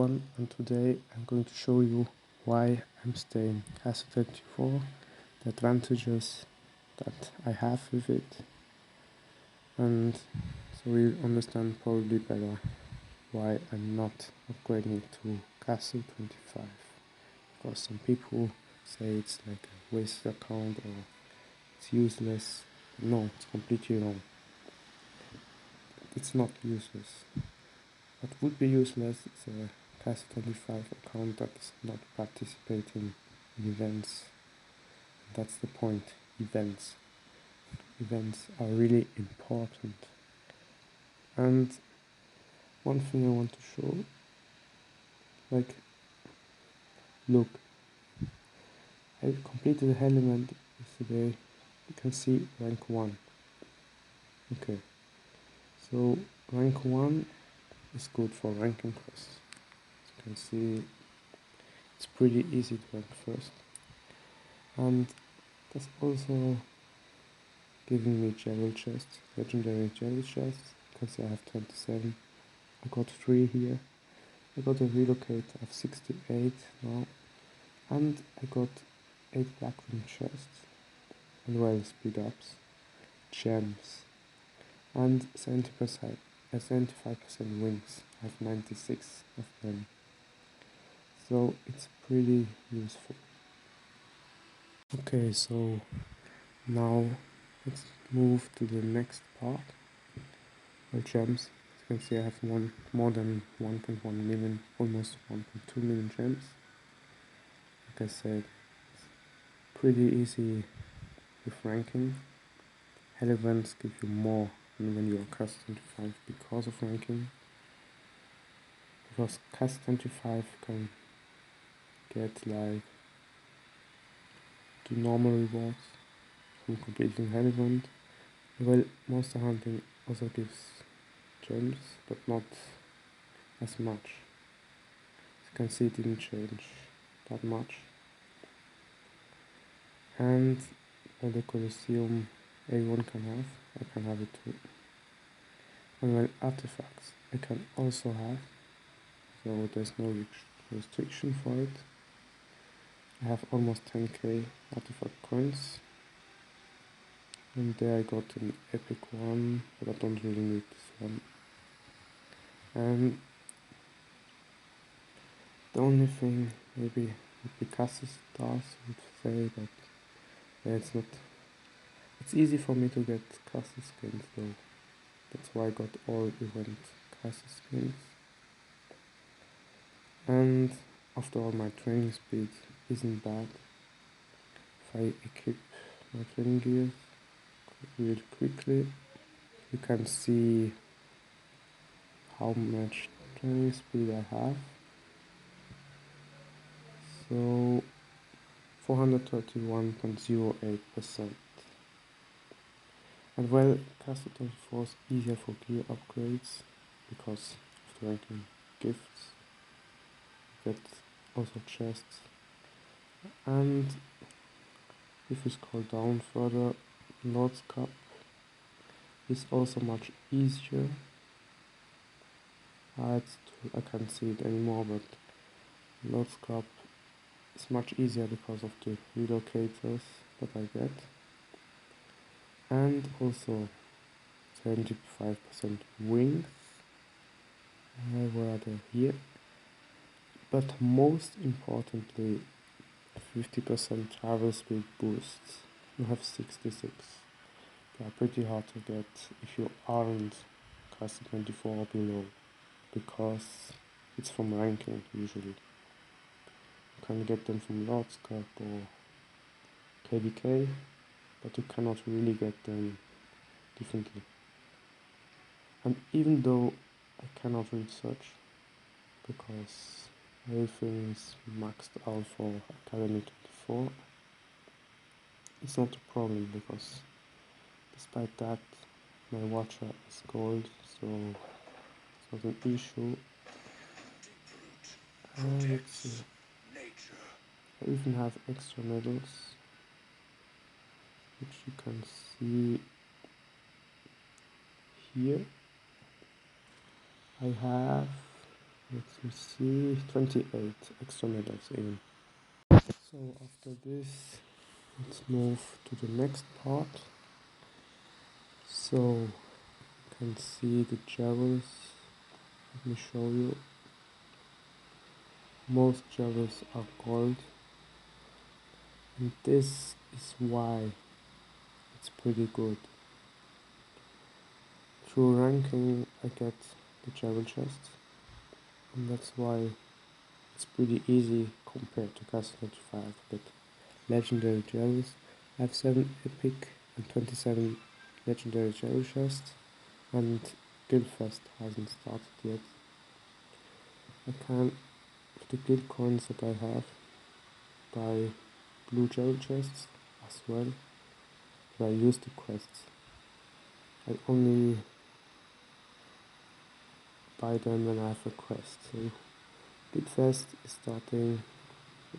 everyone, and today I'm going to show you why I'm staying Castle 24, the advantages that I have with it, and so you'll understand probably better why I'm not upgrading to Castle 25. Because some people say it's like a wasted account or it's useless. No, it's completely wrong. It's not useless. What would be useless is a Castle 25 account that's not participating in events. That's the point. Events. Events are really important. And one thing I want to show, like, look, I completed the element yesterday. You can see rank 1. Okay, so rank 1 is good for ranking quests. As you can see, it's pretty easy to rank first. And that's also giving me Gerald chests, legendary Gerald chests. You can see I have 27. I got 3 here. I got a relocate, I have 68 now. And I got 8 Blackroom chests, as well as speed ups, gems, and 75% wings. I have 96 of them. So it's pretty useful. Okay, so now let's move to the next part. Well, gems. As you can see, I have more than 1.1 million, almost 1.2 million gems. Like I said, it's pretty easy with ranking. Hell events give you more than when you are Cast 25 because of ranking. Because Cast 25 can get like the normal rewards from completing Hell event. Well, Monster Hunting also gives gems, but not as much. As you can see, it didn't change that much. And the Colosseum everyone can have, I can have it too. And well, artifacts I can also have, so there's no restriction for it. I have almost 10k artifact coins, and there I got an epic one, but I don't really need this one. And the only thing maybe with Picasso stars would say that it's easy for me to get Castle skins though. That's why I got all event Castle skins. And after all, my training speed isn't bad. If I equip my training gear really quickly, you can see how much training speed I have. So 431.08%. And well, Castle 24 is easier for gear upgrades because of the ranking gifts. You get also chests. And if you scroll down further, Lord's Cup is also much easier. I can't see it anymore, but Lord's Cup is much easier because of the relocators that I get. And also 75% wings, where are they? Here. But most importantly, 50% travel speed boosts. You have 66. They are pretty hard to get if you aren't Castle 24 or below, because it's from ranking usually. You can get them from Lord's Cup or KDK, but you cannot really get them differently. And even though I cannot research because everything is maxed out for Academy 24, it's not a problem because despite that my watcher is gold, so it's not an issue. And let's see. I even have extra medals, which you can see here. I have let me see, 28 extra medals even. So after this, let's move to the next part. So you can see the jewels. Let me show you. Most jewels are gold, and this is why it's pretty good. Through ranking I get the jewel chest, and that's why it's pretty easy compared to Castle 95. But legendary jewels, I have 7 epic and 27 legendary jewel chests, and Guildfest hasn't started yet. I can, with the guild coins that I have, buy blue jewel chests as well, but I use the quests. I only buy them when I have a quest. So Guildfest is starting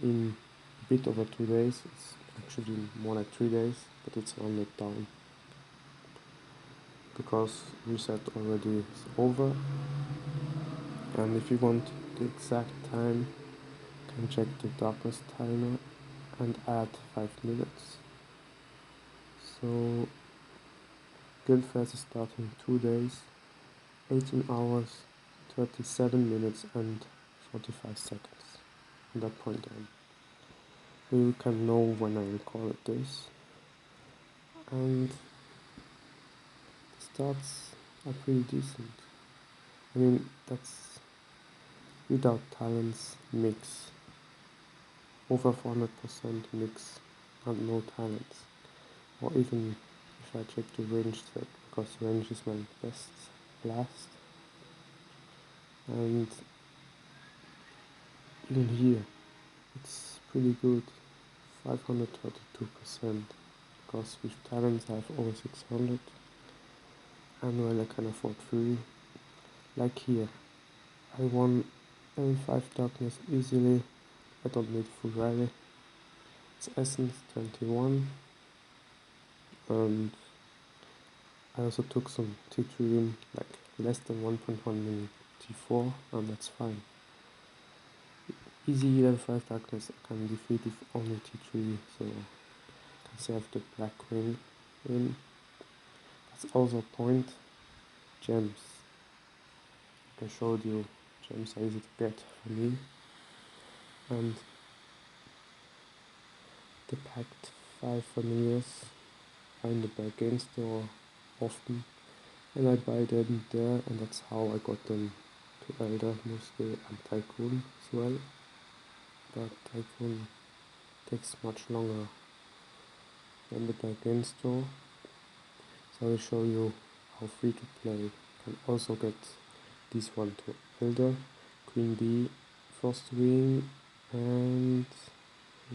in a bit over 2 days. It's actually more like 3 days, but it's rounded down because reset already is over. And if you want the exact time, you can check the darkness timer and add 5 minutes. So Guildfest is starting 2 days, 18 hours, 37 minutes and 45 seconds from that point on. You can know when I recorded this, and the stats are pretty decent. I mean, that's without talents mix, over 400% mix and no talents. Or even if I check the range set, because range is my best last, and even here it's pretty good, 532%, because with talents I have over 600, annual I can afford 3, like here, I won L5 darkness easily, I don't need full rally, it's essence 21, and I also took some T3 in, like less than 1.1 million T4, and that's fine. Easy level 5 darkness I can defeat with only T3, so I can save the black queen in. That's also a point. Gems. Like I showed you, gems are easy to get for me. And the packed 5 familiars are in the bargain store often, and I buy them there, and that's how I got them to Elder mostly, and Tycoon as well. But Tycoon takes much longer than the bargain store. So I will show you how free to play can also get this one to Elder, Queen B, Frost Wing, and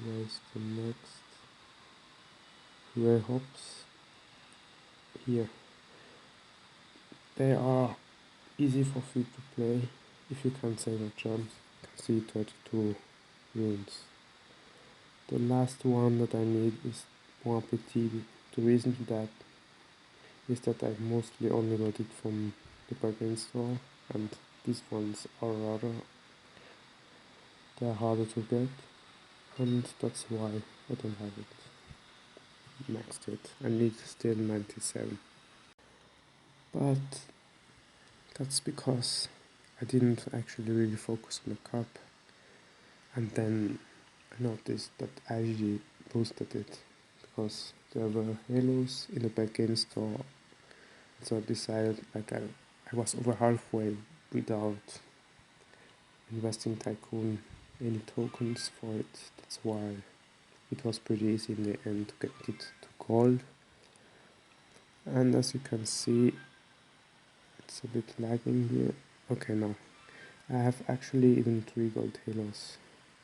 where's the next? Rare Hops. Here. They are easy for free to play if you can save your gems. You can see 32 runes. The last one that I need is more petit. The reason for that is that I mostly only got it from the bargain store, and these ones are they're harder to get, and that's why I don't have it maxed it. I need still 97, but that's because I didn't actually really focus on the cup, and then I noticed that I actually boosted it because there were halos in the bargain store. So I decided, like, I was over halfway without investing Tycoon any tokens for it. That's why it was pretty easy in the end to get it to gold. And as you can see, it's a bit lagging here. Okay, now I have actually even 3 gold halos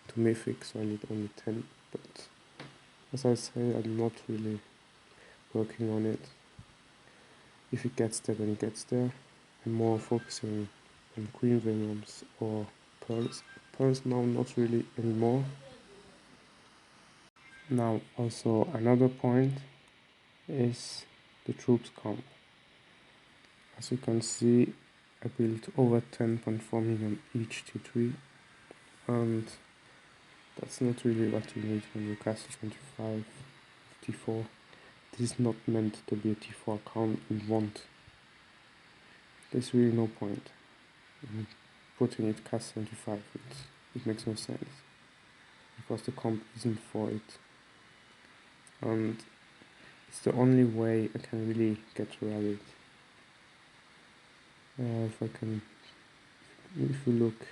to mythic, so I need only 10. But as I say, I'm not really working on it. If it gets there, then it gets there. I'm more focusing on Queen Venoms or Pearls. Pearls now not really anymore. Now also another point is the troops comp. As you can see, I built over 10.4 million each T3, and that's not really what you need when you castle 25 T4. This is not meant to be a T4 account you want. There's really no point in putting it castle 25. It makes no sense because the comp isn't for it, and it's the only way I can really get rallied. If you look,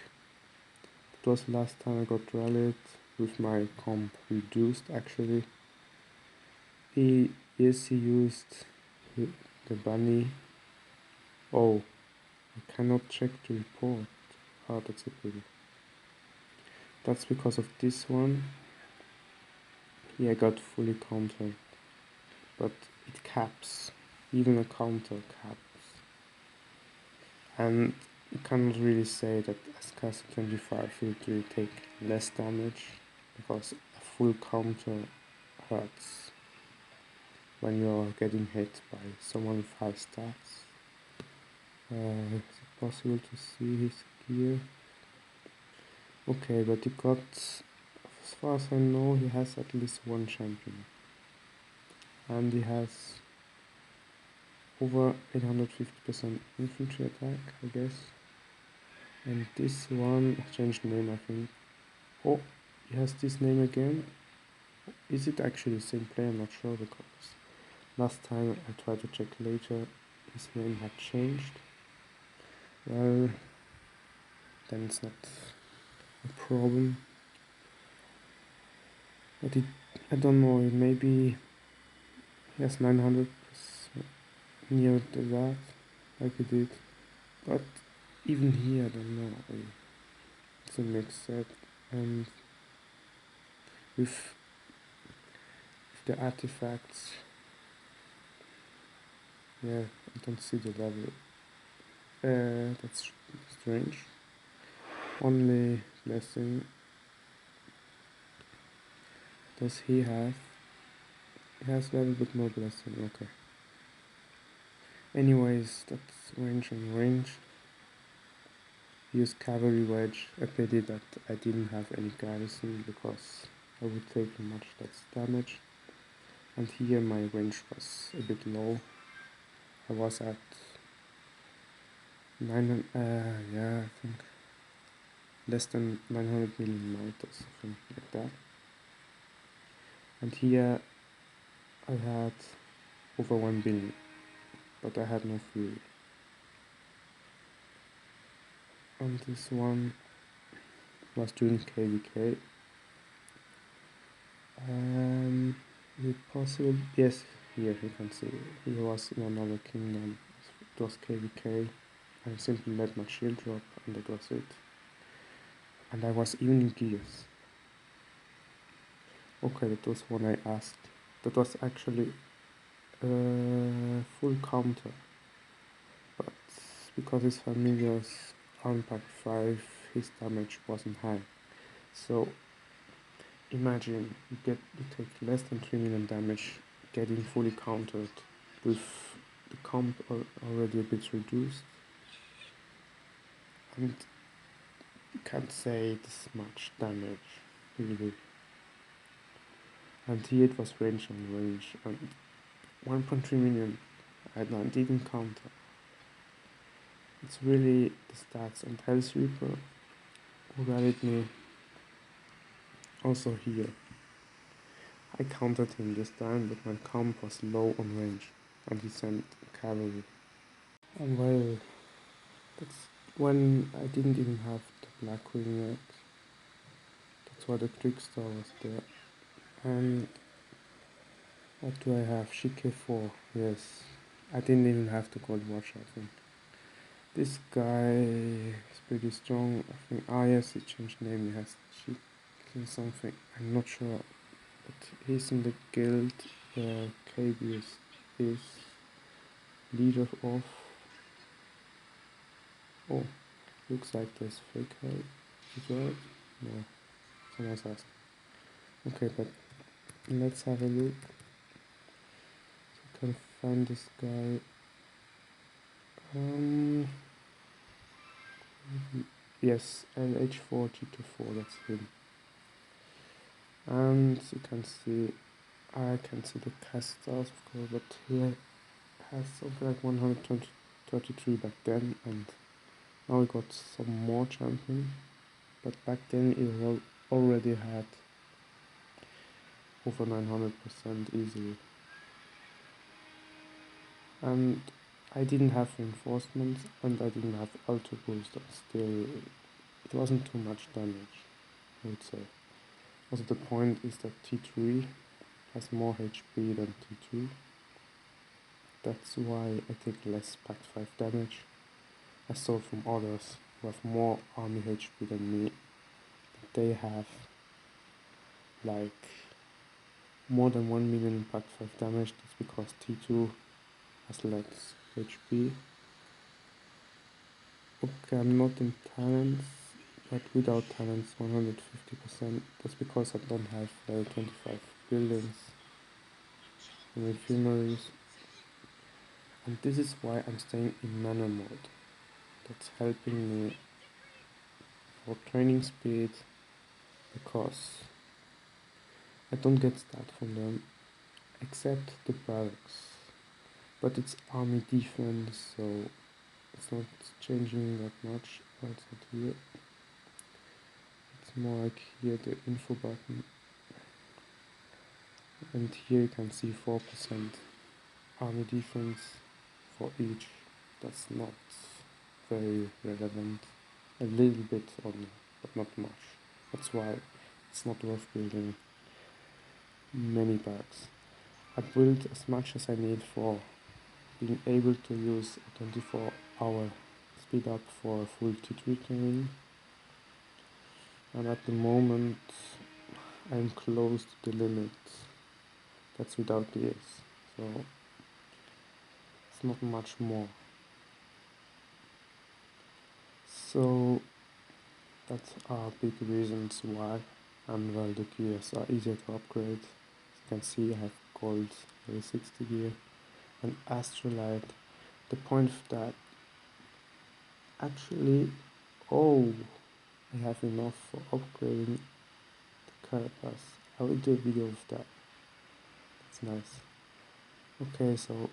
it was last time I got rallied with my comp reduced actually. He used the bunny. Oh, I cannot check the report. Oh, that's a pity. That's because of this one. Here I got fully countered, but it caps. Even a counter caps. And you cannot really say that as castle 25 will really take less damage, because a full counter hurts when you're getting hit by someone with high stats. Is it possible to see his gear? Okay, but he got, as far as I know, he has at least one champion. And he has over 850% infantry attack, I guess. And this one, I changed name, I think. Oh, he has this name again. Is it actually the same player? I'm not sure, because last time I tried to check later, his name had changed. Well, then it's not a problem. But I don't know, maybe he has 900% near to that, like he did. But even here, I don't know, it's a mixed set. And with the artifacts, yeah, I don't see the level. That's strange. Only blessing. Does he have? He has level but no blessing, okay. Anyways, that's range and range. Use cavalry wedge. A pity that I didn't have any garrison because I would take much less damage. And here my range was a bit low. I was at 900, yeah, I think less than 900 million might or something like that. And here I had over 1 billion, but I had no fuel. And this one was doing KVK. Is it possible? Yes, here you can see he was in another kingdom. It was KVK. I simply let my shield drop and that was it. And I was even in gears. Okay, that was one I asked. That was actually full counter. But because his familiars on pack 5, his damage wasn't high. So imagine you take less than 3 million damage getting fully countered with the comp already a bit reduced. And you can't say this much damage, really. And here it was range on range, and 1.3 million I didn't counter. It's really the stats and Hell's Reaper who rallied me. Also here, I countered him this time, but my comp was low on range, and he sent cavalry. And well, that's when I didn't even have the Black Wing yet. That's why the Trickstar was there. And what do I have? Shike 4, yes. I didn't even have to Gold Watch, I think. This guy is pretty strong. I think, yes, he changed name, he has Shike something, I'm not sure. But he's in the guild where KBS is leader of. Oh, looks like there's fake help. Is it right? No, someone's asking. Okay, but let's have a look. So I can find this guy. Yes, LH4G24, that's him. And you can see, I can see the casters, of course, but here has something like 133 back then, and now we got some more champion. But back then it already had over 900% easily. And I didn't have reinforcements and I didn't have auto boost, and still it wasn't too much damage, I would say. Also the point is that T3 has more HP than T2. That's why I take less Pact 5 damage. I saw from others who have more army HP than me, they have like more than 1 million Pact 5 damage. That's because T2 has less HP. Okay, I'm not in talents, but without talents 150%. That's because I don't have 25 buildings and refineries. And this is why I'm staying in nano mode. That's helping me for training speed, because I don't get stat from them except the barracks. But it's army defense, so it's not changing that much. Oh, it's not here. It's more like here the info button. And here you can see 4% army defense for each. That's not very relevant. A little bit only, but not much. That's why it's not worth building many barracks. I build as much as I need for being able to use a 24-hour speed up for a full T3 training. And at the moment I'm close to the limit. That's without the ace, so it's not much more. So that's big reasons why. And well, the gears are easier to upgrade. As you can see, I have gold level 60 gear and astrolite. The point of that, actually, oh, I have enough for upgrading the carapace. I will do a video of that. That's nice. Okay, so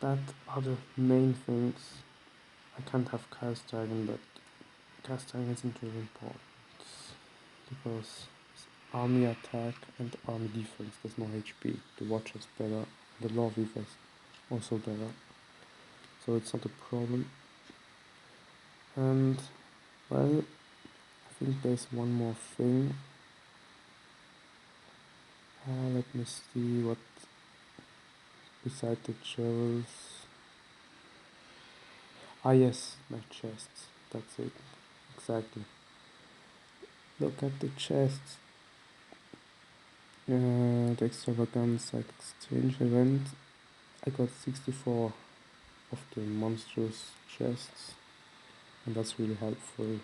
that are the main things. I can't have cast dragon, but cast dragon isn't really important because it's army attack and army defense. There's no HP. The watch is better. The law is also better. So it's not a problem. And well, I think there's one more thing. Let me see what beside the jewels. Ah yes, my chests. That's it. Exactly. Look at the chests. The extravagance exchange event. I got 64 of the monstrous chests, and that's really helpful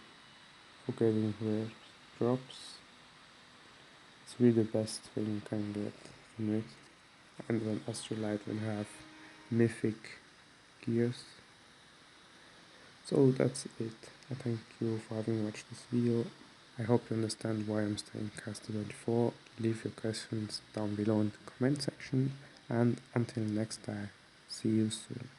for getting rare drops. It's really the best thing you can get in it. And when Astrolite will have mythic gears. So that's it. I thank you for having watched this video. I hope you understand why I'm staying Caster 24. Leave your questions down below in the comment section, and until next time, see you soon.